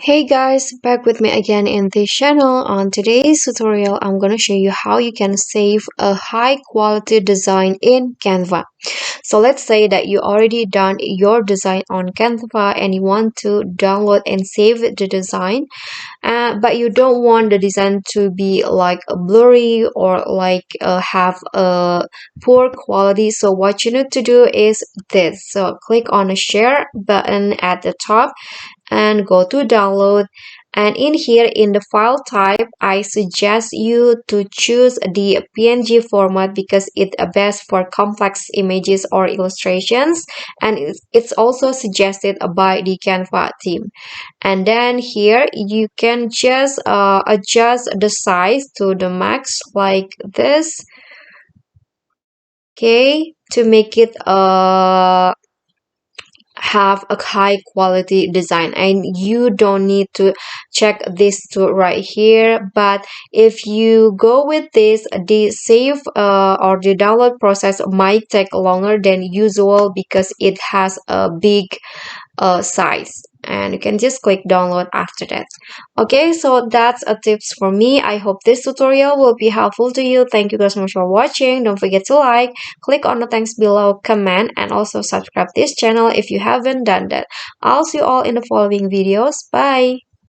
Hey guys, back with me again in this channel. On today's tutorial, I'm going to show you how you can save a high quality design in Canva. So let's say that you already done your design on Canva and you want to download and save the design, but you don't want the design to be like blurry or like have a poor quality. So what you need to do is this. So click on the share button at the top and go to download, and in here in the file type I suggest you to choose the PNG format because it's best for complex images or illustrations, and it's also suggested by the Canva team. And then here you can just adjust the size to the max like this, okay, to make it have a high quality design. And you don't need to check this tool right here, but if you go with this, the save or the download process might take longer than usual because it has a big size, and you can just click download after that. Okay, so that's a tips for me. I hope this tutorial will be helpful to you. Thank you guys so much for watching. Don't forget to like, click on the thanks below, comment, and also subscribe this channel if you haven't done that. I'll see you all in the following videos. Bye.